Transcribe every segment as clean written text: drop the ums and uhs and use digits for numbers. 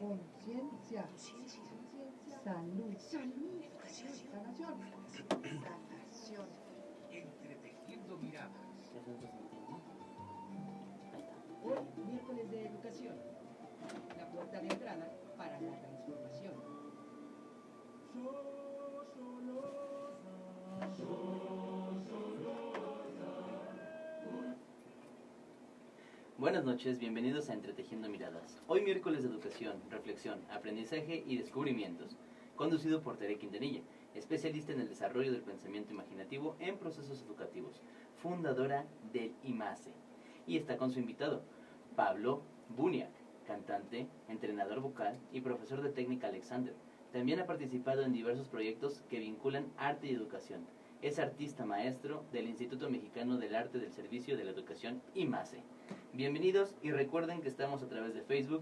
conciencia, salud, sanación, sanación. Entretejiendo miradas. Hoy, miércoles de educación, la puerta de entrada para la transformación. Buenas noches, bienvenidos a Entretejiendo Miradas. Hoy miércoles de educación, reflexión, aprendizaje y descubrimientos, conducido por Tere Quintanilla, especialista en el desarrollo del pensamiento imaginativo en procesos educativos, fundadora del IMASE. Y está con su invitado, Pablo Buniak, cantante, entrenador vocal y profesor de técnica Alexander. También ha participado en diversos proyectos que vinculan arte y educación. Es artista maestro del Instituto Mexicano del Arte del Servicio de la Educación, IMASE. Bienvenidos y recuerden que estamos a través de Facebook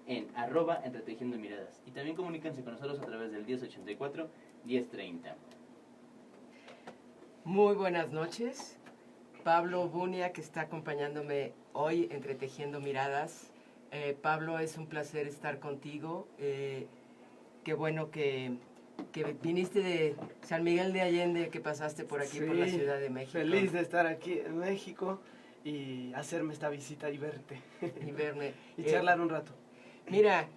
en @entretejiendo miradas. Y también comuníquense con nosotros a través del 1084-1030. Muy buenas noches. Pablo Bunia, que está acompañándome hoy Entretejiendo Miradas. Pablo, es un placer estar contigo. Qué bueno que viniste de San Miguel de Allende, que pasaste por aquí, por la Ciudad de México. Feliz de estar aquí en México y hacerme esta visita y verte. Y verme. Y charlar un rato. Mira,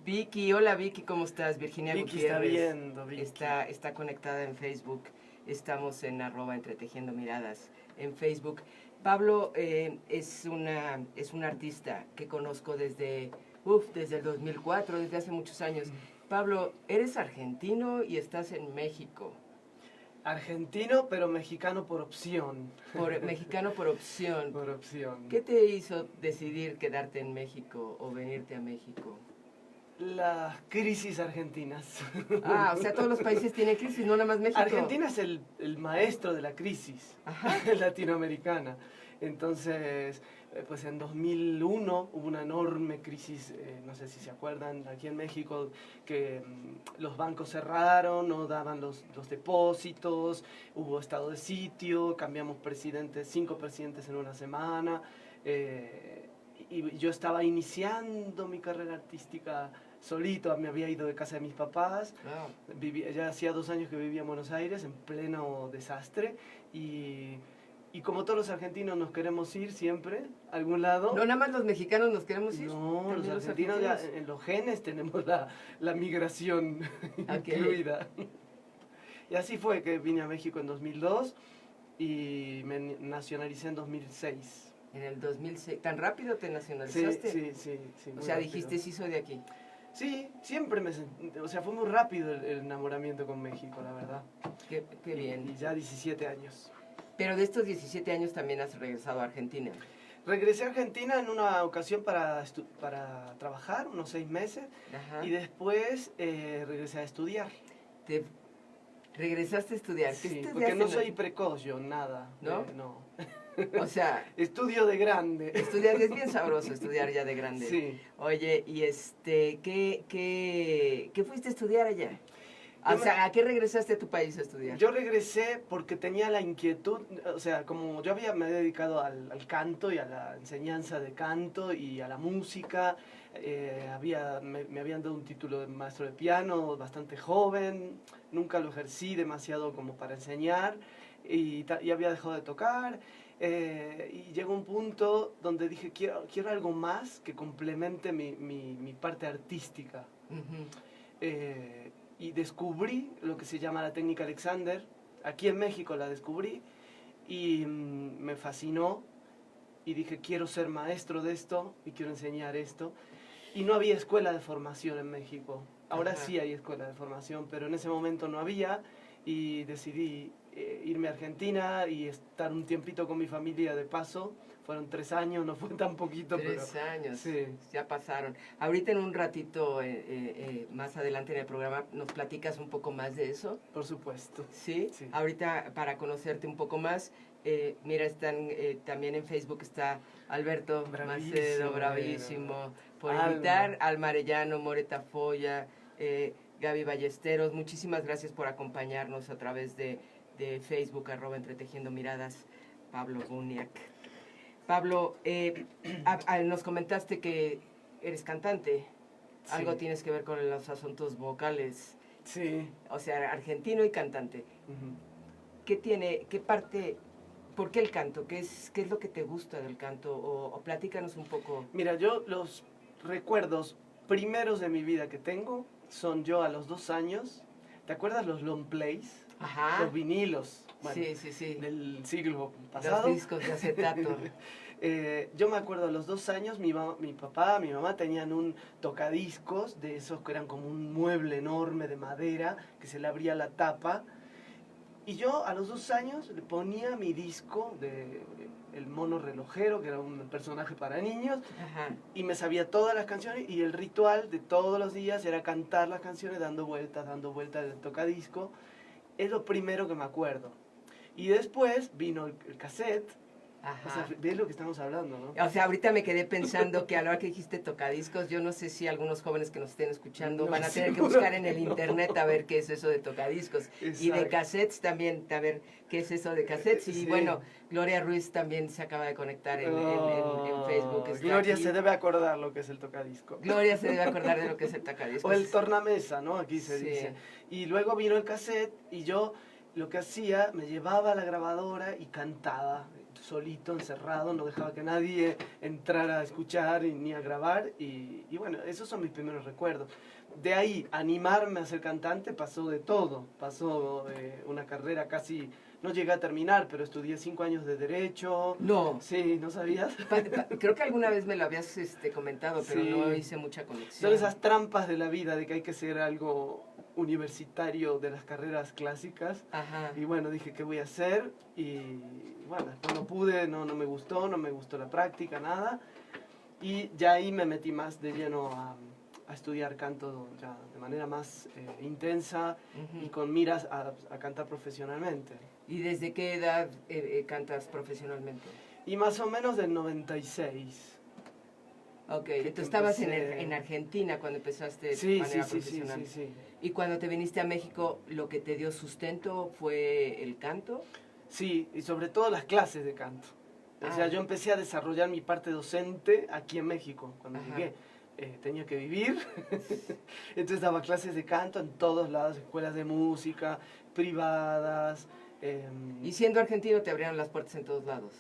Vicky, hola Vicky, ¿cómo estás? Virginia Vicky Gutiérrez. está viendo, Vicky. Está conectada en Facebook. Estamos en @entretejiendo miradas en Facebook. Pablo es un artista que conozco desde el 2004, desde hace muchos años. Pablo, eres argentino y estás en México. Argentino, pero mexicano por opción. Mexicano por opción. Por opción. ¿Qué te hizo decidir quedarte en México o venirte a México? Las crisis argentinas. Ah, o sea, todos los países tienen crisis, no nada más México. Argentina es el maestro de la crisis latinoamericana. Entonces, pues en 2001 hubo una enorme crisis, no sé si se acuerdan, aquí en México, que los bancos cerraron, no daban los depósitos, hubo estado de sitio, cambiamos presidentes, 5 presidentes en una semana, y yo estaba iniciando mi carrera artística solito, me había ido de casa de mis papás, ya hacía 2 años que vivía en Buenos Aires, en pleno desastre, y como todos los argentinos nos queremos ir siempre a algún lado. No, nada más los mexicanos nos queremos ir. No, los argentinos ya en los genes tenemos la migración incluida. Y así fue que vine a México en 2002 y me nacionalicé en 2006. En el 2006, ¿tan rápido te nacionalizaste? Sí. O sea, dijiste, sí soy de aquí. Sí, siempre o sea, fue muy rápido el enamoramiento con México, la verdad. Qué bien. Y ya 17 años. Pero de estos 17 años también has regresado a Argentina. Regresé a Argentina en una ocasión para trabajar, unos 6 meses, Ajá. y después regresé a estudiar. ¿Regresaste a estudiar? Sí, porque no soy precoz yo, nada. ¿No? No. O sea... Estudio de grande. Estudiar, es bien sabroso estudiar ya de grande. Sí. Oye, y ¿qué fuiste a estudiar allá? O sea, ¿a qué regresaste a tu país a estudiar? Yo regresé porque tenía la inquietud, o sea, como yo me había dedicado al canto y a la enseñanza de canto y a la música, me habían dado un título de maestro de piano bastante joven, nunca lo ejercí demasiado como para enseñar y había dejado de tocar, y llegó un punto donde dije, quiero algo más que complemente mi parte artística. Uh-huh. Y descubrí lo que se llama la técnica Alexander. Aquí en México la descubrí y me fascinó y dije, quiero ser maestro de esto y quiero enseñar esto. Y no había escuela de formación en México. Ahora Ajá. Sí hay escuela de formación, pero en ese momento no había, y decidí irme a Argentina y estar un tiempito con mi familia de paso. Fueron 3 años, no fue tan poquito, 3 años, sí. Ya pasaron. Ahorita en un ratito, más adelante en el programa, ¿nos platicas un poco más de eso? Por supuesto. ¿Sí? Sí. Ahorita, para conocerte un poco más, mira, también en Facebook está Alberto Macedo, bravísimo, por invitar al Marellano, Moreta Foya, Gaby Ballesteros. Muchísimas gracias por acompañarnos a través de Facebook, @entretejiendo miradas, Pablo Buniak. Pablo, nos comentaste que eres cantante. algo tienes que ver con los asuntos vocales. Sí. O sea, argentino y cantante. Ujú. ¿Qué parte, por qué el canto? ¿Qué es lo que te gusta del canto? O platícanos un poco. Mira, yo los recuerdos primeros de mi vida que tengo son yo a los 2 años. ¿Te acuerdas los long plays? Ajá. Los vinilos. Bueno, Sí. del siglo pasado. Los discos de acetato. Yo me acuerdo a los 2 años, mi papá, mi mamá tenían un tocadiscos de esos que eran como un mueble enorme de madera que se le abría la tapa. Y yo a los 2 años le ponía mi disco de El Mono Relojero, que era un personaje para niños, Ajá. y me sabía todas las canciones, y el ritual de todos los días era cantar las canciones dando vueltas del tocadisco. Es lo primero que me acuerdo. Y después vino el cassette. O sea, Ajá. ves lo que estamos hablando, ¿no? O sea, ahorita me quedé pensando que a la hora que dijiste tocadiscos, yo no sé si algunos jóvenes que nos estén escuchando No, van a tener que seguro. buscar en el internet a ver qué es eso de tocadiscos. Y de Exacto. cassettes también, a ver qué es eso de cassettes. Y Sí. bueno, Gloria Ruiz también se acaba de conectar en Facebook. Está Gloria aquí. se debe acordar lo que es el tocadisco. Gloria se debe acordar de lo que es el tocadiscos. O el tornamesa, ¿no? Aquí se Sí. dice. Y luego vino el cassette y yo lo que hacía, me llevaba a la grabadora y cantaba solito, encerrado, no dejaba que nadie entrara a escuchar ni a grabar. Y bueno, esos son mis primeros recuerdos. De ahí, animarme a ser cantante pasó de todo. Pasó una carrera casi, no llegué a terminar, pero estudié 5 años de Derecho. No. Sí, ¿no sabías? Creo que alguna vez me lo habías comentado, pero Sí. no hice mucha conexión. Son esas trampas de la vida de que hay que ser algo universitario de las carreras clásicas. Ajá. Y bueno, dije, ¿qué voy a hacer? Y bueno, después no pude, no me gustó la práctica, nada. Y ya ahí me metí más de lleno a estudiar canto ya de manera más intensa Ujú. y con miras a cantar profesionalmente. ¿Y desde qué edad cantas profesionalmente? Y más o menos del 96. Ok, Que entonces estabas empecé- en Argentina cuando empezaste de Sí, manera sí, sí, sí, profesional. sí, sí. Y cuando te viniste a México, ¿lo que te dio sustento fue el canto? Sí, y sobre todo las clases de canto. O sea, Ah. yo empecé a desarrollar mi parte docente aquí en México, cuando Ajá. llegué. Tenía que vivir, entonces daba clases de canto en todos lados, escuelas de música, privadas. Y siendo argentino te abrieron las puertas en todos lados.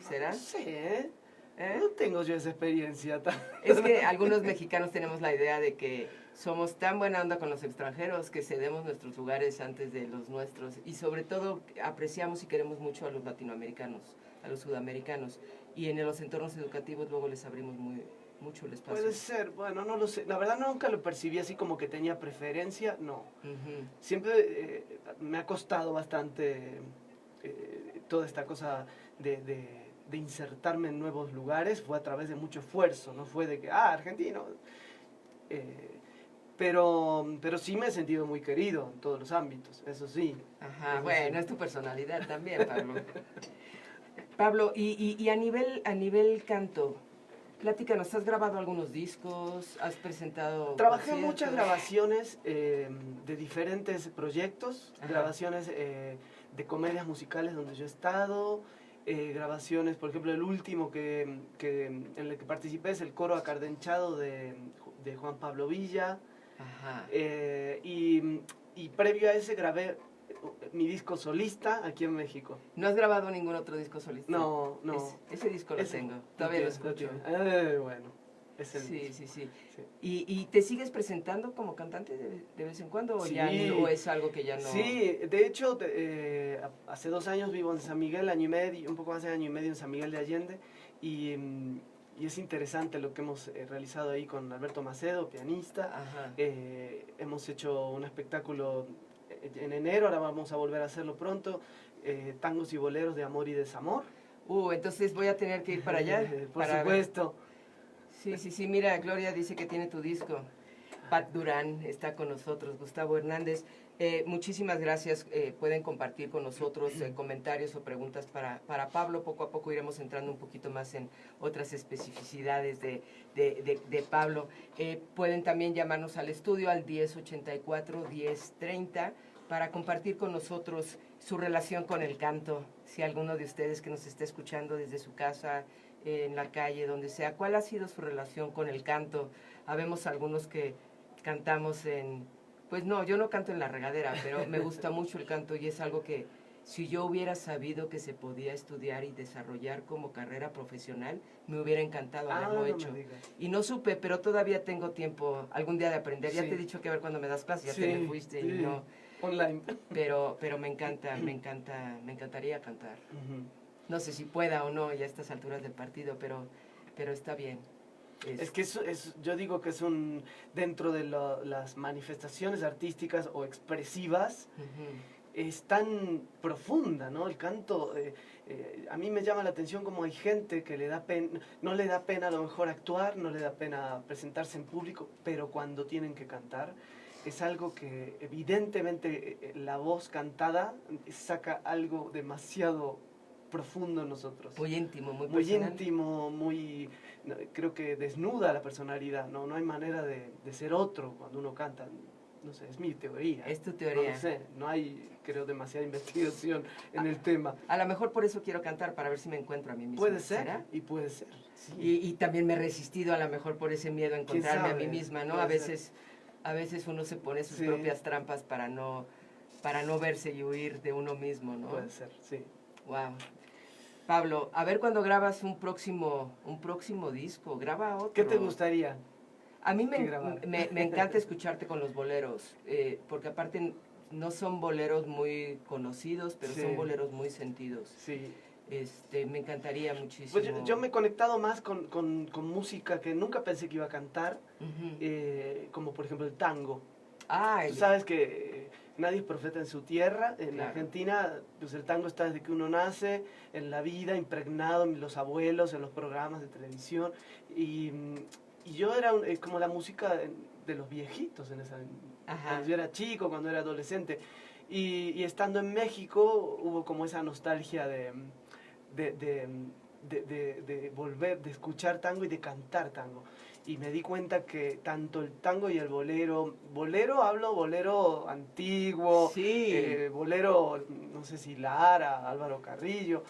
¿Será? No sé, ¿Eh? no tengo yo esa experiencia. Es que algunos mexicanos tenemos la idea de que somos tan buena onda con los extranjeros que cedemos nuestros lugares antes de los nuestros. Y sobre todo apreciamos y queremos mucho a los latinoamericanos, a los sudamericanos. Y en los entornos educativos luego les abrimos mucho el espacio. Puede ser, bueno, no lo sé. La verdad nunca lo percibí así como que tenía preferencia, no. Ujú. Siempre me ha costado bastante toda esta cosa de insertarme en nuevos lugares. Fue a través de mucho esfuerzo, no fue de que, argentino. Pero sí me he sentido muy querido en todos los ámbitos, eso sí. Ajá, Eso bueno, sí. es tu personalidad también, Pablo. Pablo, y a nivel canto, platícanos, ¿has grabado algunos discos? ¿Has presentado Trabajé en conciertos? muchas grabaciones de diferentes proyectos, Ajá. grabaciones de comedias musicales donde yo he estado, grabaciones, por ejemplo, el último en el que participé es el coro acardenchado de Juan Pablo Villa, Ajá. y previo a ese grabé mi disco solista aquí en México. ¿No has grabado ningún otro disco solista? No. Ese disco lo Ese- tengo, todavía lo ok, escucho. Bueno, es el Sí, mismo. sí. Sí. ¿Y te sigues presentando como cantante de vez en cuando o, Sí. o es algo que ya no...? Sí, de hecho, hace 2 años vivo en San Miguel, año y medio, un poco más de año y medio en San Miguel de Allende, y es interesante lo que hemos realizado ahí con Alberto Macedo, pianista. Ajá. Hemos hecho un espectáculo en enero, ahora vamos a volver a hacerlo pronto, tangos y boleros de amor y desamor. Entonces voy a tener que ir para allá. Por para ver. supuesto. Sí, mira, Gloria dice que tiene tu disco. Pat Durán está con nosotros, Gustavo Hernández. Muchísimas gracias. Pueden compartir con nosotros comentarios o preguntas para Pablo. Poco a poco iremos entrando un poquito más en otras especificidades de Pablo. Pueden también llamarnos al estudio al 1084-1030 para compartir con nosotros su relación con el canto. Si alguno de ustedes que nos está escuchando desde su casa en la calle, donde sea. ¿Cuál ha sido su relación con el canto? Habemos algunos que cantamos pues no, yo no canto en la regadera, pero me gusta mucho el canto y es algo que si yo hubiera sabido que se podía estudiar y desarrollar como carrera profesional, me hubiera encantado haberlo hecho. Y no supe, pero todavía tengo tiempo algún día de aprender. Ya te he dicho que a ver cuando me das clases, ya te me fuiste y no. Online. Pero me encantaría cantar. No sé si pueda o no ya a estas alturas del partido, pero está bien. Es que yo digo que es dentro de las manifestaciones artísticas o expresivas, es tan profunda, ¿no? El canto, a mí me llama la atención como hay gente que no le da pena a lo mejor actuar, no le da pena presentarse en público, pero cuando tienen que cantar, es algo que evidentemente la voz cantada saca algo demasiado profundo en nosotros. Muy íntimo, muy personal. Muy íntimo, creo que desnuda la personalidad, no hay manera de ser otro cuando uno canta. No sé, es mi teoría. Es tu teoría. No sé, no hay, creo, demasiada investigación en el tema. A lo mejor por eso quiero cantar, para ver si me encuentro a mí misma. Puede ser, ¿será? y puede ser. Sí. Y también me he resistido a lo mejor por ese miedo a encontrarme a mí misma, ¿no? A veces uno se pone sus propias trampas para no verse y huir de uno mismo, ¿no? Puede ser, sí. Wow. Pablo, a ver cuando grabas un próximo disco, graba otro. ¿Qué te gustaría? A mí me encanta escucharte con los boleros, porque aparte no son boleros muy conocidos, pero son boleros muy sentidos. Sí. Me encantaría muchísimo. Pues yo me he conectado más con música que nunca pensé que iba a cantar, como por ejemplo el tango. Tú sabes que nadie es profeta en su tierra. En Argentina, pues el tango está desde que uno nace, en la vida, impregnado en los abuelos, en los programas de televisión. Y yo era como la música de los viejitos cuando yo era chico, cuando era adolescente. Y estando en México hubo como esa nostalgia de volver, de escuchar tango y de cantar tango. Y me di cuenta que tanto el tango y el bolero antiguo, bolero, no sé si Lara, Álvaro Carrillo,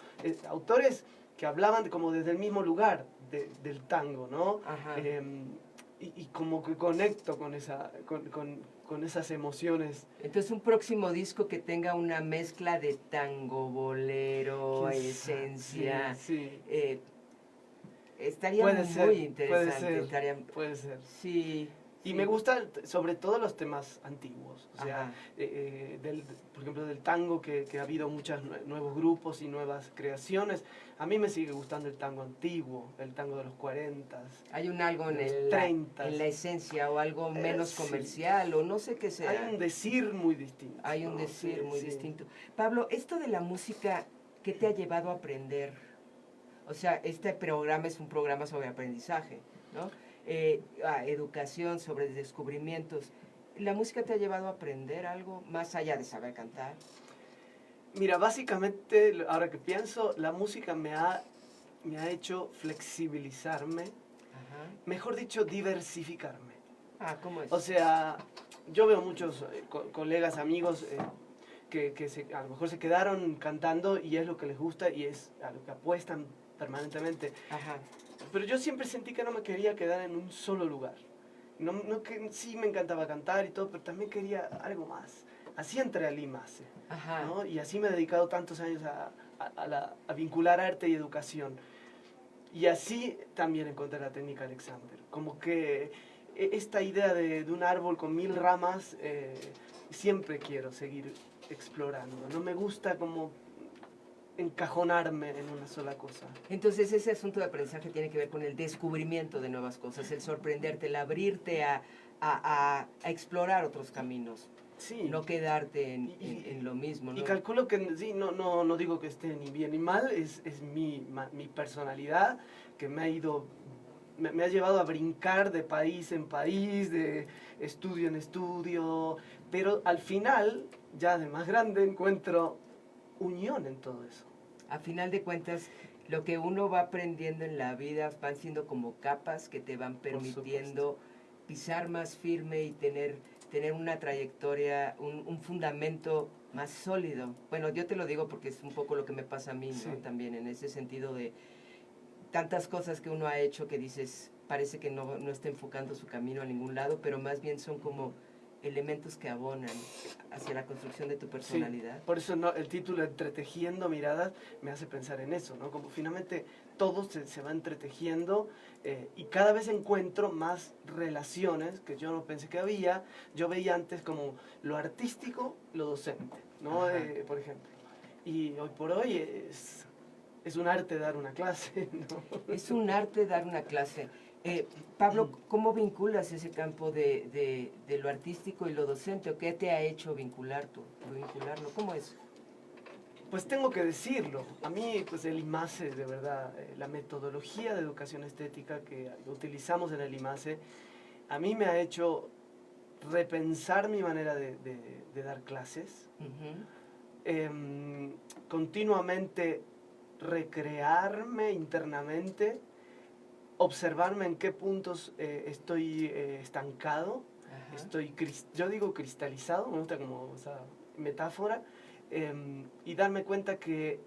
autores que hablaban como desde el mismo lugar del tango, ¿no? Y como que conecto con esas emociones. Entonces un próximo disco que tenga una mezcla de tango, bolero, esencia. Sí. Estaría muy interesante. Puede ser. Sí. Y me gustan sobre todo los temas antiguos, o sea, por ejemplo del tango que ha habido muchos nuevos grupos y nuevas creaciones. A mí me sigue gustando el tango antiguo, el tango de los 40. Hay algo en la esencia o algo menos comercial o no sé qué sea. Hay un decir muy distinto. Hay un decir muy distinto. Pablo, esto de la música, ¿qué te ha llevado a aprender? O sea, este programa es un programa sobre aprendizaje, ¿no? Educación, sobre descubrimientos. ¿La música te ha llevado a aprender algo más allá de saber cantar? Mira, básicamente, ahora que pienso, la música me ha hecho flexibilizarme, mejor dicho, diversificarme. ¿Cómo es? O sea, yo veo muchos colegas, amigos que a lo mejor se quedaron cantando y es lo que les gusta y es a lo que apuestan permanentemente. Pero yo siempre sentí que no me quería quedar en un solo lugar. Que sí me encantaba cantar y todo, pero también quería algo más. Así entré al IMASE, ¿no? Y así me he dedicado tantos años a vincular arte y educación. Y así también encontré la técnica Alexander. Como que esta idea de un árbol con 1000 ramas, siempre quiero seguir explorando. No me gusta como encajonarme en una sola cosa. Entonces ese asunto de aprendizaje tiene que ver con el descubrimiento de nuevas cosas, el sorprenderte, el abrirte a explorar otros caminos. Sí. No quedarte en lo mismo, ¿no? Y calculo que, sí, no digo que esté ni bien ni mal, es mi personalidad que me ha llevado a brincar de país en país, de estudio en estudio, pero al final, ya de más grande, encuentro unión en todo eso. A final de cuentas, lo que uno va aprendiendo en la vida van siendo como capas que te van permitiendo pisar más firme y tener una trayectoria, un fundamento más sólido. Bueno, yo te lo digo porque es un poco lo que me pasa a mí, ¿no? También en ese sentido de tantas cosas que uno ha hecho que dices, parece que no está enfocando su camino a ningún lado, pero más bien son como elementos que abonan hacia la construcción de tu personalidad. Sí, por eso el título Entretejiendo Miradas me hace pensar en eso, ¿no? Como finalmente todo se va entretejiendo y cada vez encuentro más relaciones que yo no pensé que había. Yo veía antes como lo artístico, lo docente, ¿no? Por ejemplo. Y hoy por hoy es un arte dar una clase, ¿no? Es un arte dar una clase. Pablo, ¿cómo vinculas ese campo de lo artístico y lo docente? ¿O qué te ha hecho vincularlo? ¿Cómo es? Pues tengo que decirlo. A mí, pues el IMASE, de verdad, la metodología de educación estética que utilizamos en el IMASE, a mí me ha hecho repensar mi manera de dar clases, continuamente recrearme internamente, observarme en qué puntos estoy estancado, yo digo cristalizado, me gusta como esa metáfora, y darme cuenta que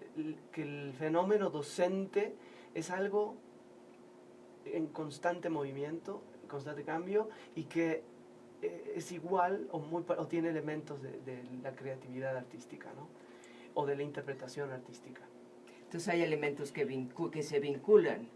el fenómeno docente es algo en constante movimiento, en constante cambio, y que es igual o tiene elementos de la creatividad artística, ¿no? O de la interpretación artística. Entonces hay elementos que se vinculan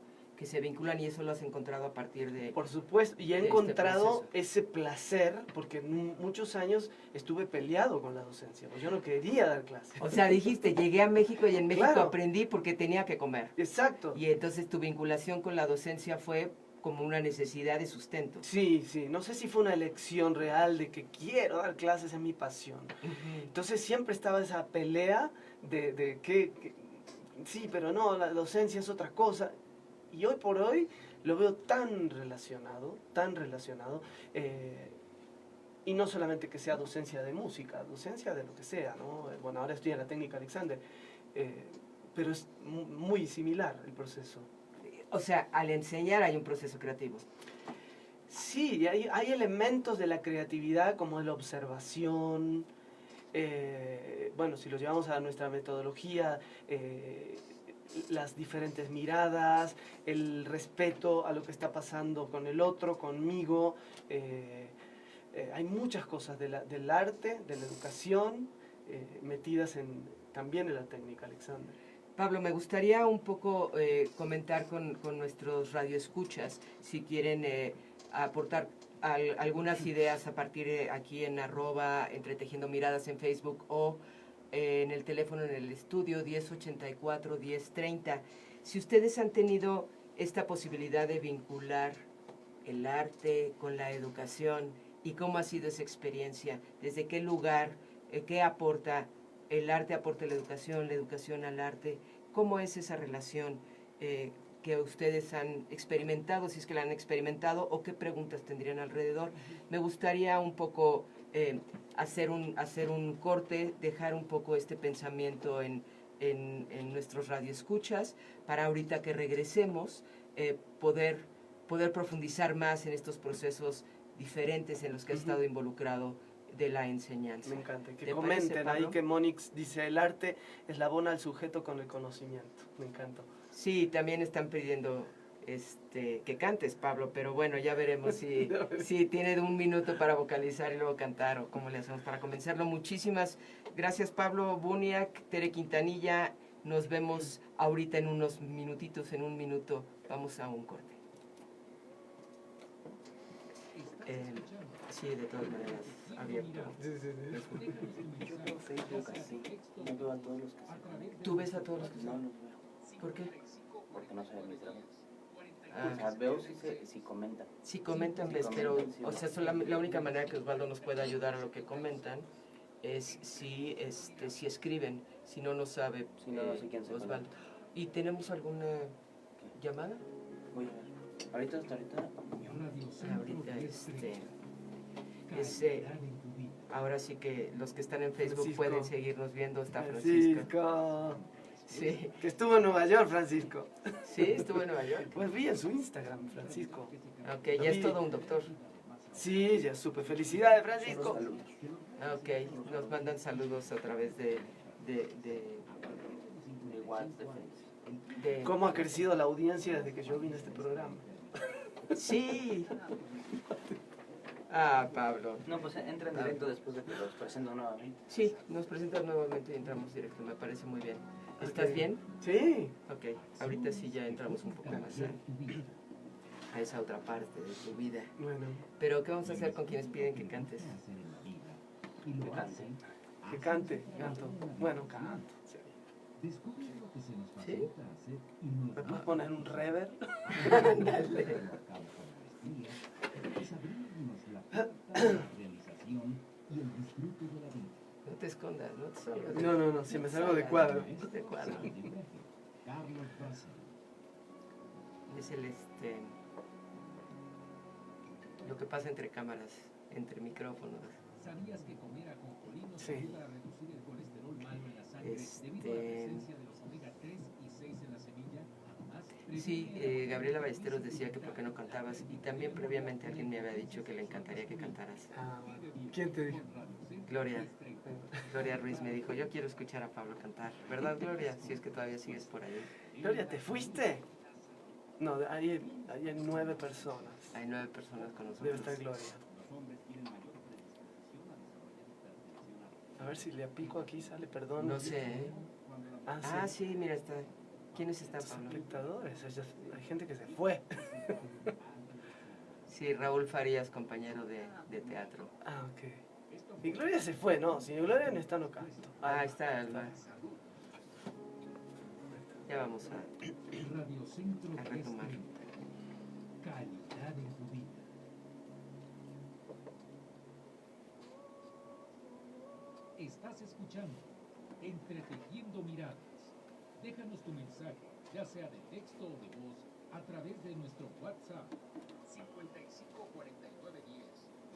y eso lo has encontrado a partir de... Por supuesto, y he encontrado ese placer, porque muchos años estuve peleado con la docencia, pues yo no quería dar clases. O sea, dijiste, llegué a México y en México Claro. aprendí porque tenía que comer. Exacto. Y entonces tu vinculación con la docencia fue como una necesidad de sustento. Sí, no sé si fue una elección real de que quiero dar clases, es mi pasión. Entonces siempre estaba esa pelea de que sí, pero no, la docencia es otra cosa. Y hoy por hoy lo veo tan relacionado, y no solamente que sea docencia de música, docencia de lo que sea, ¿no? Bueno, ahora estoy en la técnica Alexander, pero es muy similar el proceso. O sea, al enseñar hay un proceso creativo. Sí, hay elementos de la creatividad como la observación, bueno, si lo llevamos a nuestra metodología, las diferentes miradas, el respeto a lo que está pasando con el otro, conmigo. Hay muchas cosas del arte, de la educación, metidas también en la técnica, Alexander. Pablo, me gustaría un poco comentar con nuestros radioescuchas, si quieren aportar algunas ideas a partir de aquí en @Entretejiendo Miradas en Facebook o en el teléfono en el estudio 1084-1030. Si ustedes han tenido esta posibilidad de vincular el arte con la educación y cómo ha sido esa experiencia, desde qué lugar, qué aporta el arte, aporta la educación al arte, cómo es esa relación que ustedes han experimentado, si es que la han experimentado, o qué preguntas tendrían alrededor. Me gustaría un poco hacer un corte, dejar un poco este pensamiento en nuestros radioescuchas, para ahorita que regresemos poder profundizar más en estos procesos diferentes en los que has estado involucrado de la enseñanza. Me encanta. Que ¿Te comenten parece, ahí Pablo? que Monix dice, el arte eslabona al sujeto con el conocimiento. Me encanta. Sí, también están pidiendo que cantes, Pablo, pero bueno, ya veremos si tiene un minuto para vocalizar y luego cantar o cómo le hacemos para comenzarlo. Muchísimas gracias, Pablo Buniac, Tere Quintanilla. Nos vemos ahorita en unos minutitos, en un minuto. Vamos a un corte. Sí, de todas maneras, abierto. Yo veo Facebook así, no veo a todos los que se... ¿Tú ves a todos los que No son? los veo, ¿Por qué? porque no saben mis dramas. Ah. O sea, veo si comentan. Sí comentan, ves, Sí, pero, comentan, sí, o sea, la única manera que Osvaldo nos puede ayudar a lo que comentan es si escriben, si no, no sabe Si no, no sé quién se Osvaldo. ¿Y tenemos alguna llamada? Voy a ver. Ahorita, Ahora sí que los que están en Facebook Francisco. pueden seguirnos viendo, está Francisco. Francisco. Sí, Que estuvo en Nueva York, Francisco. sí, estuvo en Nueva York. Pues vi en su Instagram, Francisco. Ok, ya es todo un doctor. Sí, ya supe. Felicidades, Francisco. saludos. Ok, nos mandan saludos a través de De WhatsApp, de Facebook. cómo ha crecido la audiencia desde que yo vine a este programa. Sí. Ah, Pablo. No, pues entra en directo después de que los presento nuevamente. Sí, nos presentas nuevamente y entramos directo, me parece muy bien. ¿Estás Ok. bien? Sí. Ok, ahorita sí ya entramos un poco más a esa otra parte de tu vida. Bueno, Pero, ¿qué vamos a hacer con quienes piden que cantes? Que cante. que cante, canto. Bueno, canto. Sí. ¿Sí? ¿Me puedes poner un reverb? Ándale. No te escondas, no te salgas. No, si me salgo de cuadro. De cuadro. Es lo que pasa entre cámaras, entre micrófonos. ¿Sabías que comer ajonjolí Sí. ayuda a reducir el colesterol malo en la sangre debido a la presencia de los omega 3 y 6 en la semilla? Además, Sí, Gabriela Ballesteros decía que por qué no cantabas y también previamente alguien me había dicho que le encantaría que cantaras. Ah, bueno. ¿Quién te dijo? Gloria Ruiz me dijo, yo quiero escuchar a Pablo cantar. ¿Verdad, Gloria? Si es que todavía sigues por ahí. Gloria, ¿te fuiste? No, ahí hay 9 personas. Hay 9 personas con Debe nosotros. estar Gloria. A ver si le apico aquí, sale, perdón. No sé, ¿eh? Ah, sí. Sí, mira, está. ¿Quiénes están, Estos Pablo? espectadores, hay gente que se fue. Sí, Raúl Farías, compañero de teatro. Ah, ok. Y Gloria se fue, ¿no? Si Gloria no está, no canto. Ahí está Alba. Ya vamos a Radio Centro A retomar. Calidad en tu vida. Estás escuchando Entretejiendo Miradas. Déjanos tu mensaje, ya sea de texto o de voz, a través de nuestro WhatsApp 55 49 10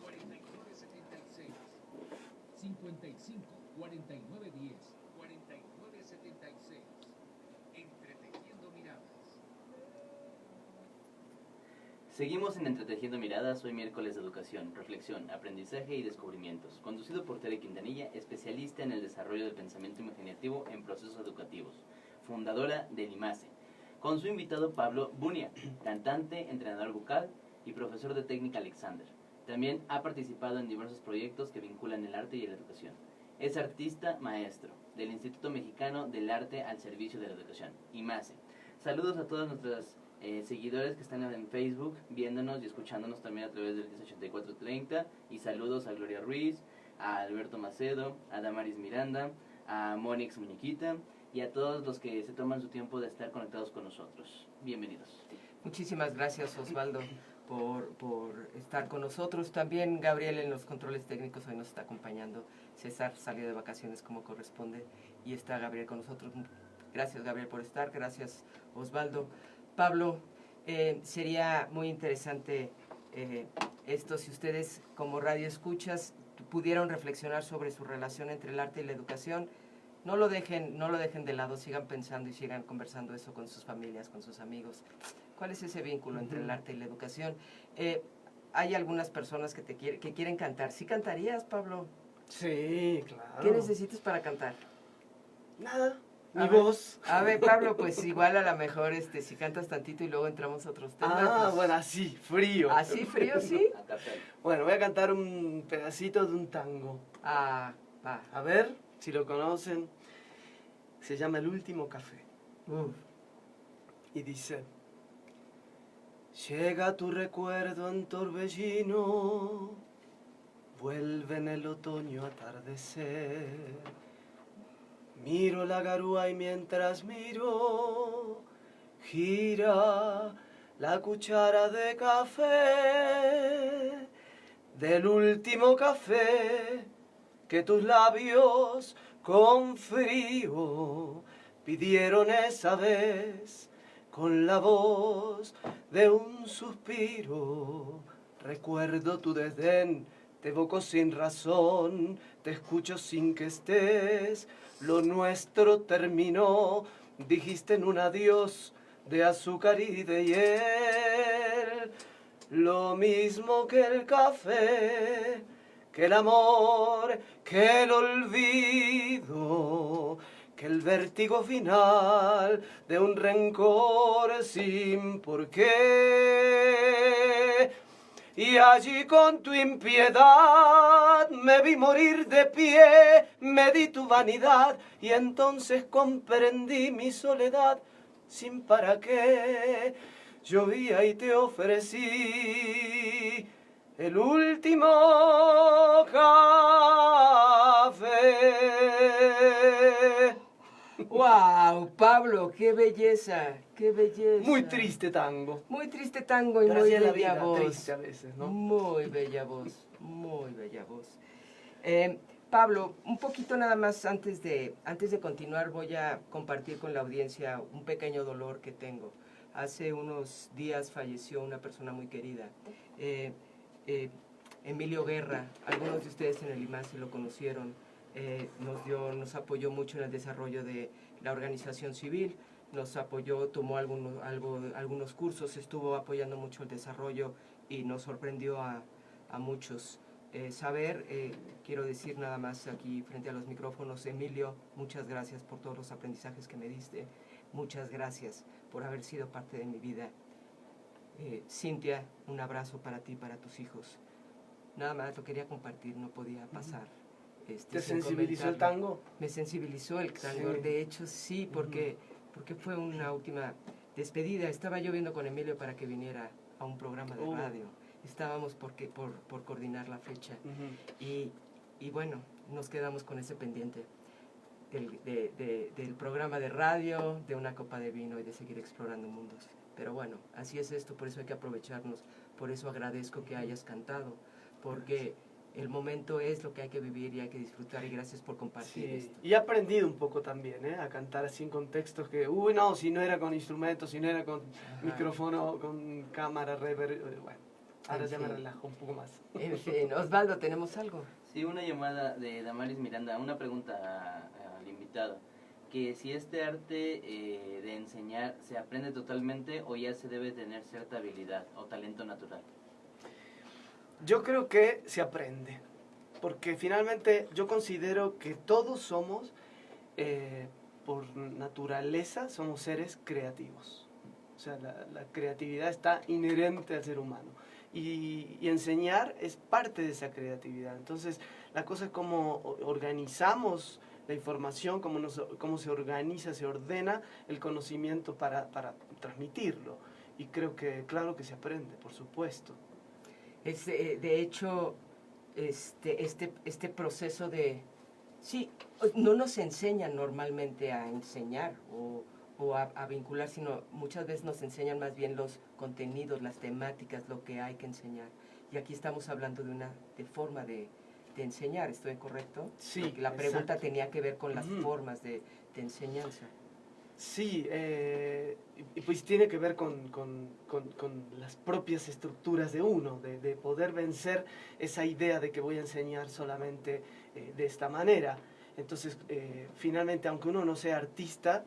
49 76 55 49 10 49 76. Entretejiendo Miradas. Seguimos en Entretejiendo Miradas, hoy miércoles de educación, reflexión, aprendizaje y descubrimientos, conducido por Tere Quintanilla, especialista en el desarrollo del pensamiento imaginativo en procesos educativos, fundadora del IMASE, con su invitado Pablo Bunia, cantante, entrenador vocal y profesor de técnica Alexander. También ha participado en diversos proyectos que vinculan el arte y la educación. Es artista maestro del Instituto Mexicano del Arte al Servicio de la Educación, IMASE. Saludos a todos nuestros seguidores que están en Facebook, viéndonos y escuchándonos también a través del 108430. Y saludos a Gloria Ruiz, a Alberto Macedo, a Damaris Miranda, a Monix Muñequita y a todos los que se toman su tiempo de estar conectados con nosotros. Bienvenidos. Muchísimas gracias, Osvaldo, por estar con nosotros. También Gabriel en los controles técnicos hoy nos está acompañando. César salió de vacaciones como corresponde y está Gabriel con nosotros. Gracias, Gabriel, por estar. Gracias, Osvaldo. Pablo, sería muy interesante esto si ustedes como radio escuchas pudieron reflexionar sobre su relación entre el arte y la educación. No lo dejen de lado, sigan pensando y sigan conversando eso con sus familias, con sus amigos. ¿Cuál es ese vínculo entre el arte y la educación? Hay algunas personas que quieren cantar. ¿Sí cantarías, Pablo? Sí, claro. ¿Qué necesitas para cantar? Nada, A mi ver. voz. A ver, Pablo, pues igual a lo mejor si cantas tantito y luego entramos a otros temas. Ah, pues, bueno, así, frío. ¿así frío, sí? A capela. Bueno, voy a cantar un pedacito de un tango. Ah, va. A ver si lo conocen. Se llama El Último Café. Uf. Y dice: llega tu recuerdo en torbellino, vuelve en el otoño atardecer. Miro la garúa y mientras miro, gira la cuchara de café, del último café que tus labios con frío pidieron esa vez, con la voz de un suspiro. Recuerdo tu desdén, te evoco sin razón, te escucho sin que estés. Lo nuestro terminó, dijiste en un adiós de azúcar y de hiel. Lo mismo que el café, que el amor, que el olvido, que el vértigo final de un rencor sin porqué. Y allí con tu impiedad me vi morir de pie, me di tu vanidad y entonces comprendí mi soledad sin para qué. Llovía y te ofrecí el último café. ¡Wow! Pablo, qué belleza, qué belleza. Muy triste tango. Muy triste tango y Pero muy así es la bella vida, voz. triste a veces, ¿no? Muy bella voz, muy bella voz. Pablo, un poquito nada más antes de continuar voy a compartir con la audiencia un pequeño dolor que tengo. Hace unos días falleció una persona muy querida, Emilio Guerra. Algunos de ustedes en el IMAS se lo conocieron. Nos apoyó mucho en el desarrollo de la organización civil, nos apoyó, tomó algunos cursos, estuvo apoyando mucho el desarrollo y nos sorprendió a muchos. Quiero decir nada más aquí frente a los micrófonos, Emilio, muchas gracias por todos los aprendizajes que me diste, muchas gracias por haber sido parte de mi vida. Cintia, un abrazo para ti y para tus hijos. Nada más lo quería compartir, no podía pasar. ¿Te sensibilizó el tango? Me sensibilizó el tango, Sí. de hecho sí, porque fue una última despedida. Estaba yo viendo con Emilio para que viniera a un programa de radio. Estábamos por coordinar la fecha. Y bueno, nos quedamos con ese pendiente del programa de radio, de una copa de vino y de seguir explorando mundos. Pero bueno, así es esto, por eso hay que aprovecharnos, por eso agradezco que hayas cantado, porque el momento es lo que hay que vivir y hay que disfrutar, y gracias por compartir esto. Y he aprendido un poco también, a cantar así en contextos que, no, si no era con instrumentos, si no era con micrófono, con cámara, reverb, bueno, ahora ya me relajo un poco más. En fin, Osvaldo, ¿tenemos algo? Sí, una llamada de Damaris Miranda, una pregunta al invitado, que si este arte de enseñar se aprende totalmente o ya se debe tener cierta habilidad o talento natural. Yo creo que se aprende, porque finalmente yo considero que todos somos, por naturaleza, somos seres creativos. O sea, la creatividad está inherente al ser humano. Y enseñar es parte de esa creatividad. Entonces, la cosa es cómo organizamos la información, cómo se organiza, se ordena el conocimiento para transmitirlo. Y creo que, claro que se aprende, por supuesto. De hecho, este proceso de... Sí, no nos enseñan normalmente a enseñar o a vincular, sino muchas veces nos enseñan más bien los contenidos, las temáticas, lo que hay que enseñar. Y aquí estamos hablando de forma de enseñar, ¿estoy correcto? Sí, porque la pregunta exacto. tenía que ver con las formas de enseñanza. Sí, y pues tiene que ver con las propias estructuras de uno, de poder vencer esa idea de que voy a enseñar solamente de esta manera. Entonces, finalmente, aunque uno no sea artista,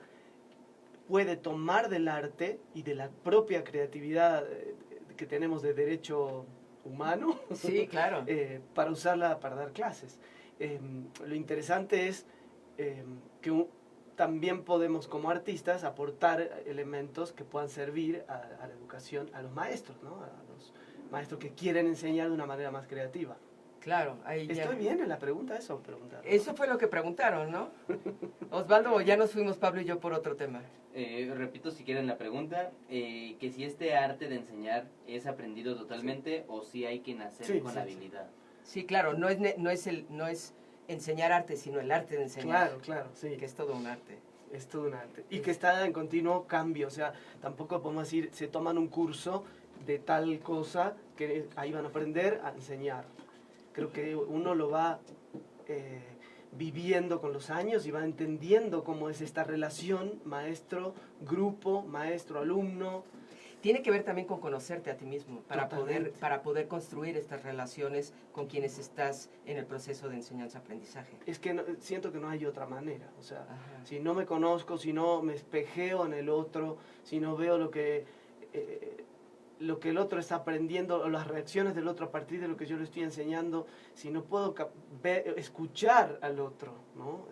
puede tomar del arte y de la propia creatividad que tenemos de derecho humano, Sí, claro. para usarla para dar clases. Lo interesante es que también podemos como artistas aportar elementos que puedan servir a la educación, a los maestros, ¿no? A los maestros que quieren enseñar de una manera más creativa. Claro, ahí ya... ¿Estoy bien en la pregunta? Eso preguntaron. Eso fue lo que preguntaron, ¿no? Osvaldo, ya nos fuimos Pablo y yo por otro tema. Repito si quieren la pregunta, que si este arte de enseñar es aprendido totalmente o si hay que nacer con la habilidad. Sí, claro, no es enseñar arte, sino el arte de enseñar. Claro, sí. Que es todo un arte. Es todo un arte. Y que está en continuo cambio. O sea, tampoco podemos decir, se toman un curso de tal cosa que ahí van a aprender a enseñar. Creo que uno lo va viviendo con los años y va entendiendo cómo es esta relación maestro-grupo, maestro-alumno. Tiene que ver también con conocerte a ti mismo, para poder construir estas relaciones con quienes estás en el proceso de enseñanza-aprendizaje. Es que siento que no hay otra manera. O sea, si no me conozco, si no me espejeo en el otro, si no veo lo que el otro está aprendiendo, o las reacciones del otro a partir de lo que yo le estoy enseñando, si no puedo escuchar al otro, ¿no?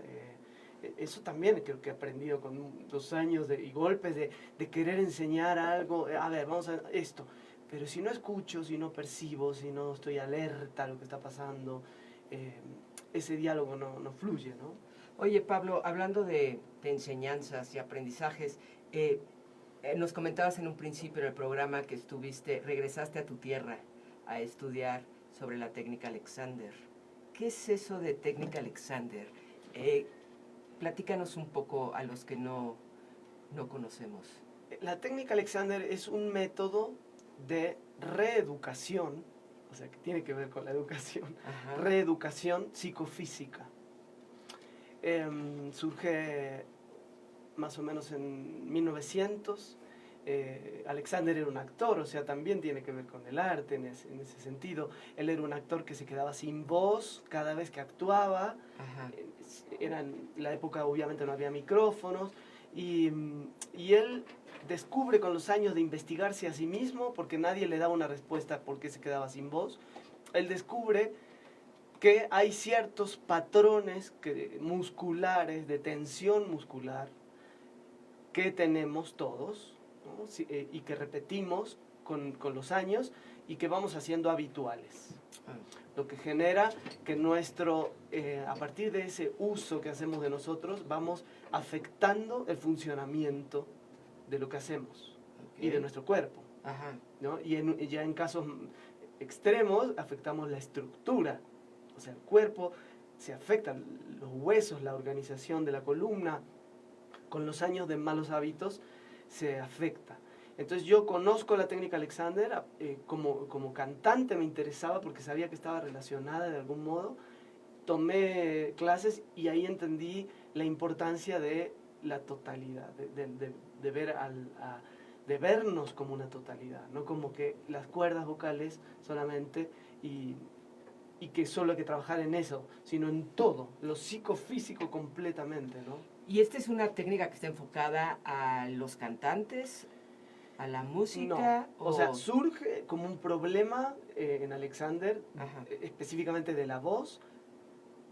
Eso también creo que he aprendido con los años y golpes de querer enseñar algo. A ver, vamos a esto. Pero si no escucho, si no percibo, si no estoy alerta a lo que está pasando, ese diálogo no fluye, ¿no? Oye, Pablo, hablando de enseñanzas y aprendizajes, nos comentabas en un principio en el programa que regresaste a tu tierra a estudiar sobre la técnica Alexander. ¿Qué es eso de técnica Alexander? Platícanos un poco a los que no conocemos. La técnica Alexander es un método de reeducación, o sea, que tiene que ver con la educación, Ajá. reeducación psicofísica. Surge más o menos en 1900. Alexander era un actor, o sea, también tiene que ver con el arte en ese sentido. Él era un actor que se quedaba sin voz cada vez que actuaba. Ajá. Era en la época, obviamente, no había micrófonos. Y él descubre con los años de investigarse a sí mismo, porque nadie le daba una respuesta por qué se quedaba sin voz. Él descubre que hay ciertos patrones musculares, de tensión muscular, que tenemos todos, ¿no? Y que repetimos con los años y que vamos haciendo habituales. Lo que genera que a partir de ese uso que hacemos de nosotros, vamos afectando el funcionamiento de lo que hacemos, okay, y de nuestro cuerpo. Ajá. ¿No? Y ya en casos extremos afectamos la estructura, o sea, el cuerpo se afecta, los huesos, la organización de la columna, con los años de malos hábitos se afecta. Entonces yo conozco la técnica Alexander, como cantante me interesaba porque sabía que estaba relacionada de algún modo, tomé clases y ahí entendí la importancia de la totalidad, de vernos como una totalidad, no como que las cuerdas vocales solamente y que solo hay que trabajar en eso, sino en todo, lo psicofísico completamente, ¿no? ¿Y esta es una técnica que está enfocada a los cantantes, a la música? No, o sea, surge como un problema en Alexander, específicamente de la voz,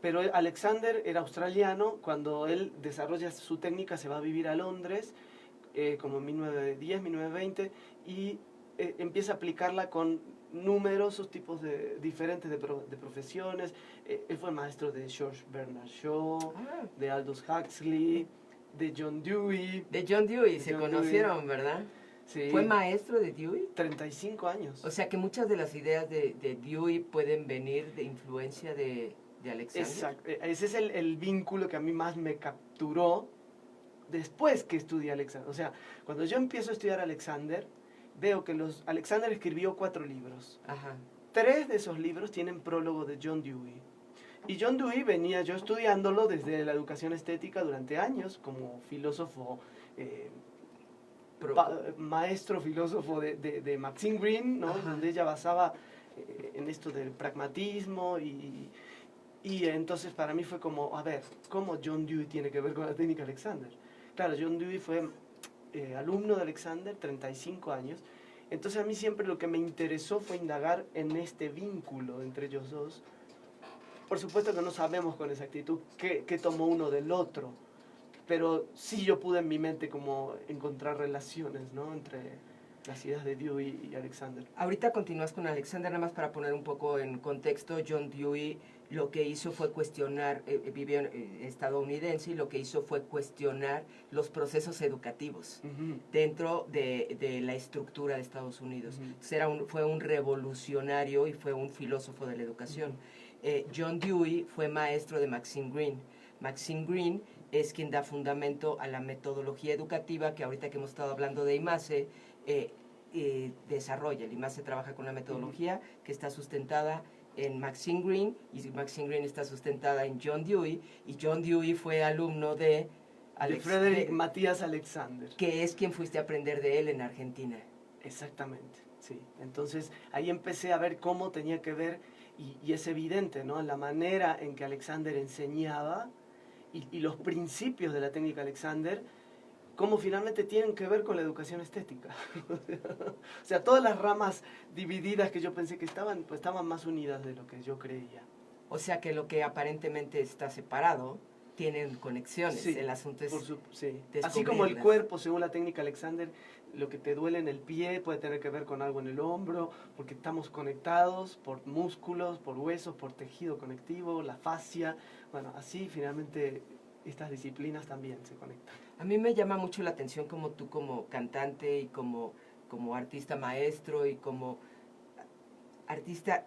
pero Alexander era australiano. Cuando él desarrolla su técnica se va a vivir a Londres, como en 1910, 1920, y empieza a aplicarla con numerosos tipos diferentes de profesiones. Él fue maestro de George Bernard Shaw, de Aldous Huxley, de John Dewey. De John Dewey, se conocieron, ¿verdad? Sí. ¿Fue maestro de Dewey? 35 años. O sea que muchas de las ideas de Dewey pueden venir de influencia de Alexander. Exacto. Ese es el vínculo que a mí más me capturó después que estudié Alexander. O sea, cuando yo empiezo a estudiar Alexander, veo que Alexander escribió 4 libros. Ajá. 3 de esos libros tienen prólogo de John Dewey. Y John Dewey venía yo estudiándolo desde la educación estética durante años, como filósofo, maestro filósofo de Maxine Greene, ¿no? Donde ella basaba en esto del pragmatismo y entonces para mí fue como, a ver, ¿cómo John Dewey tiene que ver con la técnica Alexander? Claro, John Dewey fue alumno de Alexander, 35 años, entonces a mí siempre lo que me interesó fue indagar en este vínculo entre ellos dos. Por supuesto que no sabemos con exactitud qué tomó uno del otro, pero sí yo pude en mi mente como encontrar relaciones, ¿no?, entre las ideas de Dewey y Alexander. Ahorita continúas con Alexander, nada más para poner un poco en contexto. John Dewey lo que hizo fue cuestionar, vivió estadounidense, y lo que hizo fue cuestionar los procesos educativos dentro de la estructura de Estados Unidos. Entonces fue un revolucionario y fue un filósofo de la educación. John Dewey fue maestro de Maxine Greene. Maxine Greene es quien da fundamento a la metodología educativa que ahorita que hemos estado hablando de IMASE, desarrolla. El IMASE trabaja con la metodología que está sustentada en Maxine Greene, y Maxine Greene está sustentada en John Dewey, y John Dewey fue alumno de Frederick Matías Alexander, que es quien fuiste a aprender de él en Argentina. Exactamente, sí. Entonces ahí empecé a ver cómo tenía que ver, y es evidente, ¿no?, la manera en que Alexander enseñaba y los principios de la técnica Alexander, cómo finalmente tienen que ver con la educación estética. O sea, todas las ramas divididas que yo pensé que estaban, pues estaban más unidas de lo que yo creía. O sea que lo que aparentemente está separado tienen conexiones. Sí, El asunto es sí. Así como el descubrirlas. cuerpo, según la técnica Alexander, lo que te duele en el pie puede tener que ver con algo en el hombro, porque estamos conectados por músculos, por huesos, por tejido conectivo, la fascia. Bueno, así finalmente estas disciplinas también se conectan. A mí me llama mucho la atención como tú como cantante y como artista maestro y como artista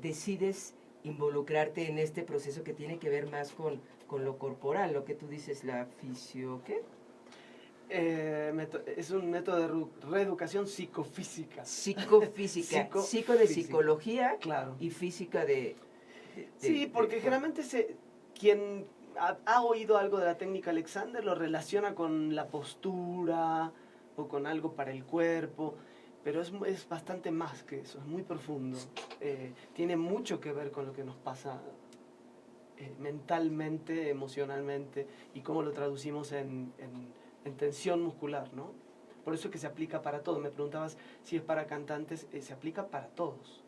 decides involucrarte en este proceso que tiene que ver más con lo corporal, lo que tú dices, la fisio... ¿qué? Es un método de reeducación psicofísica. Psicofísica. Psico de psicología, claro. Y física de Sí, porque generalmente quien ha oído algo de la técnica Alexander lo relaciona con la postura o con algo para el cuerpo, pero es bastante más que eso, es muy profundo. Tiene mucho que ver con lo que nos pasa mentalmente, emocionalmente, y cómo lo traducimos en tensión muscular, ¿no? Por eso es que se aplica para todo. Me preguntabas si es para cantantes, se aplica para todos.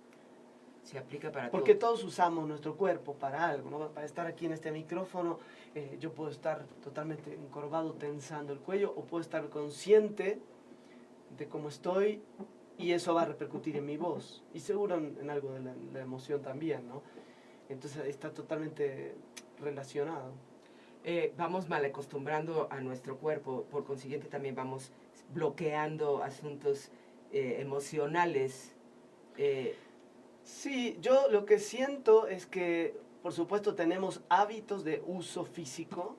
Se aplica para Porque todo. todos usamos nuestro cuerpo para algo, ¿no? Para estar aquí en este micrófono, yo puedo estar totalmente encorvado, tensando el cuello, o puedo estar consciente de cómo estoy, y eso va a repercutir en mi voz. Y seguro en algo de la emoción también, ¿no? Entonces está totalmente relacionado. Vamos mal acostumbrando a nuestro cuerpo, por consiguiente también vamos bloqueando asuntos emocionales. Sí, yo lo que siento es que, por supuesto, tenemos hábitos de uso físico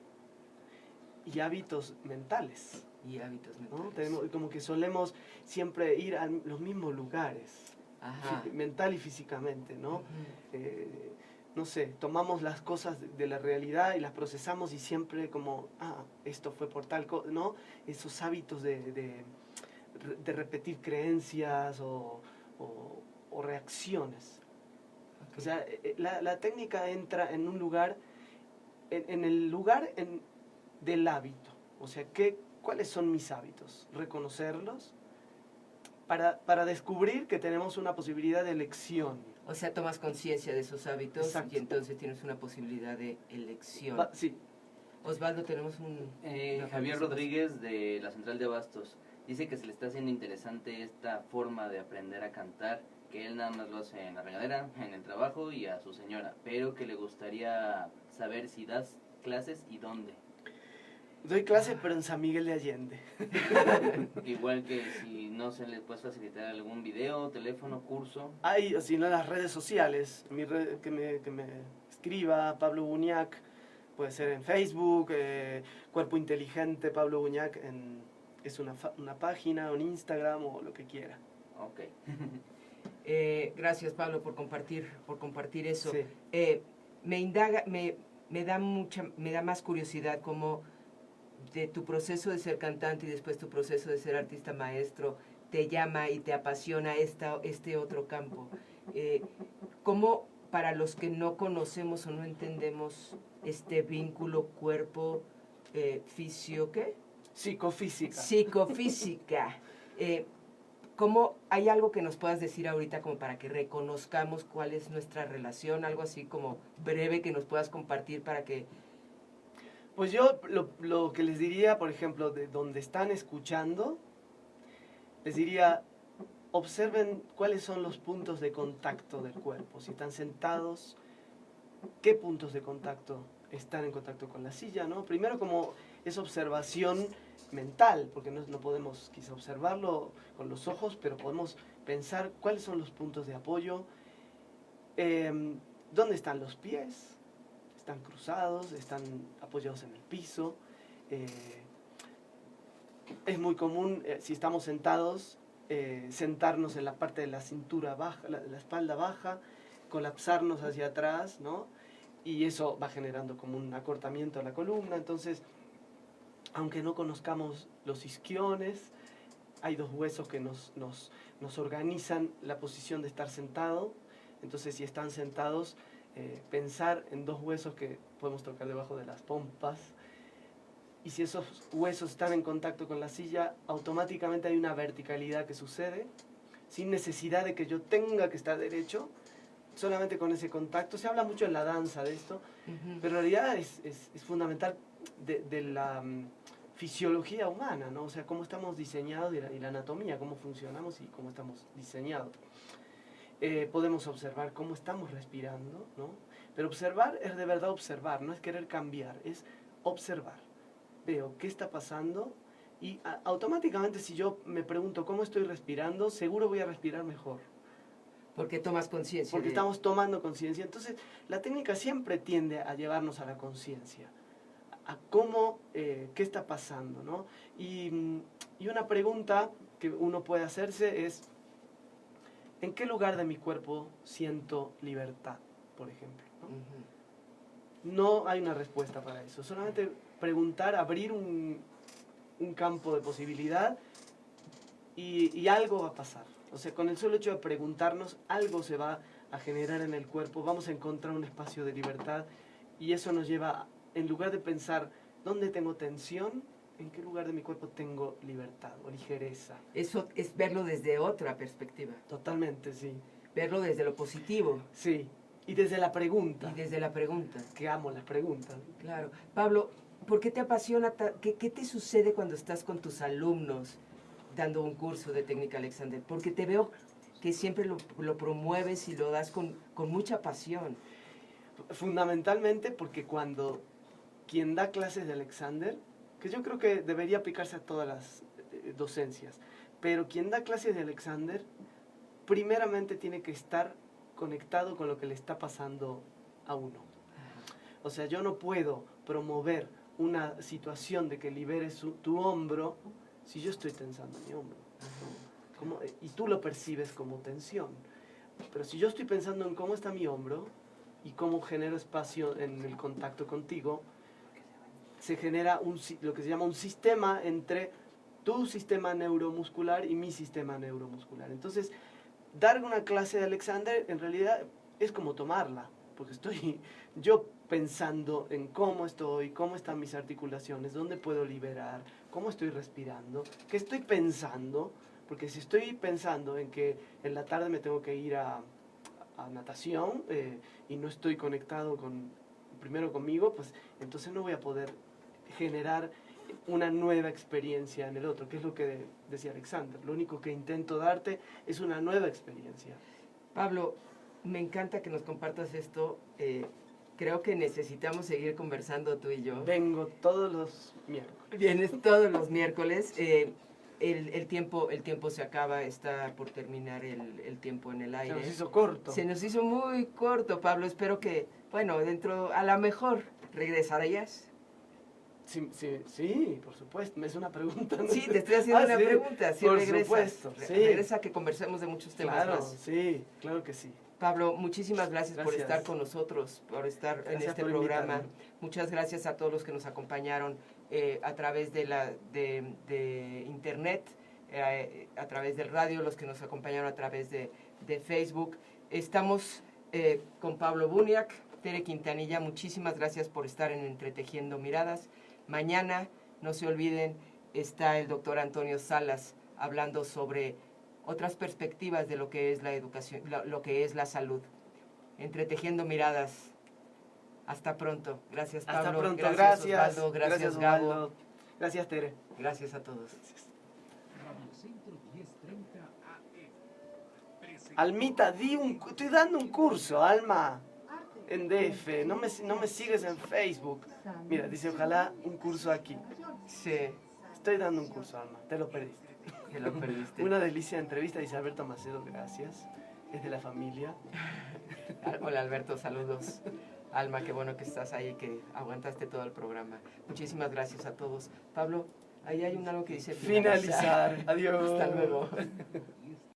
y hábitos mentales. Y hábitos ¿No? mentales. Tenemos, como que solemos siempre ir a los mismos lugares, Ajá. mental y físicamente, ¿no? Ujú. No sé, tomamos las cosas de la realidad y las procesamos y siempre como, esto fue por tal cosa, ¿no? Esos hábitos de repetir creencias o reacciones. Okay. O sea, la técnica entra en un lugar, en el lugar del hábito. O sea, ¿cuáles son mis hábitos? Reconocerlos para descubrir que tenemos una posibilidad de elección. O sea, tomas conciencia de esos hábitos. Exacto. Y entonces tienes una posibilidad de elección. Sí. Osvaldo, tenemos una Javier pregunta. Rodríguez de la Central de Abastos dice que se le está haciendo interesante esta forma de aprender a cantar, que él nada más lo hace en la regadera, en el trabajo y a su señora, pero que le gustaría saber si das clases y dónde. Doy clases, pero en San Miguel de Allende. Igual que si no se le puede facilitar algún video, teléfono, curso. Hay, si no, las redes sociales, que me escriba Pablo Buñac, puede ser en Facebook, Cuerpo Inteligente Pablo Buñac, es una página, un Instagram o lo que quiera. Ok. Gracias, Pablo, por compartir eso. Sí. Me da más curiosidad cómo de tu proceso de ser cantante y después tu proceso de ser artista maestro te llama y te apasiona este otro campo. ¿Cómo para los que no conocemos o no entendemos este vínculo cuerpo, fisio, ¿qué? Psicofísica. Psicofísica. ¿Cómo hay algo que nos puedas decir ahorita como para que reconozcamos cuál es nuestra relación? Algo así como breve que nos puedas compartir para que... Pues yo lo que les diría, por ejemplo, de donde están escuchando, les diría, observen cuáles son los puntos de contacto del cuerpo. Si están sentados, ¿qué puntos de contacto están en contacto con la silla, ¿no? Primero como es observación mental, porque no podemos quizá observarlo con los ojos, pero podemos pensar cuáles son los puntos de apoyo, dónde están los pies, están cruzados, están apoyados en el piso. Es muy común, si estamos sentados, sentarnos en la parte de la cintura baja, la espalda baja, colapsarnos hacia atrás, ¿no? Y eso va generando como un acortamiento a la columna. Entonces, aunque no conozcamos los isquiones, hay dos huesos que nos organizan la posición de estar sentado. Entonces, si están sentados, pensar en dos huesos que podemos tocar debajo de las pompas. Y si esos huesos están en contacto con la silla, automáticamente hay una verticalidad que sucede, sin necesidad de que yo tenga que estar derecho, solamente con ese contacto. Se habla mucho en la danza de esto, Ujú. pero en realidad es fundamental de la fisiología humana, ¿no? O sea, cómo estamos diseñados y la anatomía, cómo funcionamos y cómo estamos diseñados. Podemos observar cómo estamos respirando, ¿no? Pero observar es de verdad observar, no es querer cambiar, es observar. Veo qué está pasando y automáticamente si yo me pregunto cómo estoy respirando, seguro voy a respirar mejor. Porque tomas conciencia. Porque estamos tomando conciencia. Entonces, la técnica siempre tiende a llevarnos a la conciencia, a cómo, qué está pasando, ¿no? Y una pregunta que uno puede hacerse es, ¿en qué lugar de mi cuerpo siento libertad, por ejemplo? ¿no? Ujú. No hay una respuesta para eso. Solamente preguntar, abrir un campo de posibilidad y algo va a pasar. O sea, con el solo hecho de preguntarnos, algo se va a generar en el cuerpo, vamos a encontrar un espacio de libertad y eso nos lleva, en lugar de pensar, ¿dónde tengo tensión? ¿En qué lugar de mi cuerpo tengo libertad o ligereza? Eso es verlo desde otra perspectiva, Totalmente, sí. verlo desde lo positivo Sí, y desde la pregunta, y desde la pregunta. que amo las preguntas. Claro. Pablo, ¿por qué te apasiona? ¿Qué te sucede cuando estás con tus alumnos dando un curso de técnica Alexander? Porque te veo que siempre lo promueves y lo das con mucha pasión. Fundamentalmente porque cuando quien da clases de Alexander, que yo creo que debería aplicarse a todas las docencias, pero quien da clases de Alexander, primeramente tiene que estar conectado con lo que le está pasando a uno. O sea, yo no puedo promover una situación de que liberes tu hombro si yo estoy tensando mi hombro. Y tú lo percibes como tensión. Pero si yo estoy pensando en cómo está mi hombro y cómo genero espacio en el contacto contigo, se genera lo que se llama un sistema entre tu sistema neuromuscular y mi sistema neuromuscular. Entonces, dar una clase de Alexander en realidad es como tomarla, porque estoy yo pensando en cómo estoy, cómo están mis articulaciones, dónde puedo liberar, cómo estoy respirando, qué estoy pensando, porque si estoy pensando en que en la tarde me tengo que ir a natación y no estoy conectado primero conmigo, pues entonces no voy a poder generar una nueva experiencia en el otro, que es lo que decía Alexander. Lo único que intento darte es una nueva experiencia. Pablo, me encanta que nos compartas esto. Creo que necesitamos seguir conversando tú y yo. Vengo todos los miércoles. Vienes todos los miércoles. El tiempo se acaba, está por terminar el tiempo en el aire. Se nos hizo corto. Se nos hizo muy corto, Pablo. Espero que, bueno, a lo mejor regresarías. Sí, por supuesto. Me es una pregunta, ¿no? Sí, te estoy haciendo una sí, pregunta. Sí, por regresas. supuesto, sí. Regresa a que conversemos de muchos temas Claro, más. sí, claro que sí. Pablo, muchísimas gracias por Gracias. estar con nosotros, por estar en Gracias este por programa. invitarme. Muchas gracias a todos los que nos acompañaron a través de internet, a través del radio, los que nos acompañaron a través de Facebook. Estamos con Pablo Buniac, Tere Quintanilla. Muchísimas gracias por estar en Entretejiendo Miradas. Mañana, no se olviden, está el doctor Antonio Salas hablando sobre otras perspectivas de lo que es la educación, lo que es la salud. Entretejiendo Miradas. Hasta pronto. Gracias, Pablo. Hasta pronto. Gracias, Gracias. Osvaldo. Gracias, Gabo. Osvaldo. Gracias, Tere. Gracias a todos. Radio Centro 1030 AM. Almita, estoy dando un curso, Alma, en DF. No me sigues en Facebook. Mira, dice, ojalá un curso aquí. Sí, Estoy dando un curso, Alma. Te lo perdiste. que lo perdiste. Una delicia de entrevista, dice Alberto Macedo, gracias. Es de la familia. Hola, Alberto, saludos. Alma, qué bueno que estás ahí, que aguantaste todo el programa. Muchísimas gracias a todos. Pablo, ahí hay algo que dice Finalizar. Adiós. Hasta luego.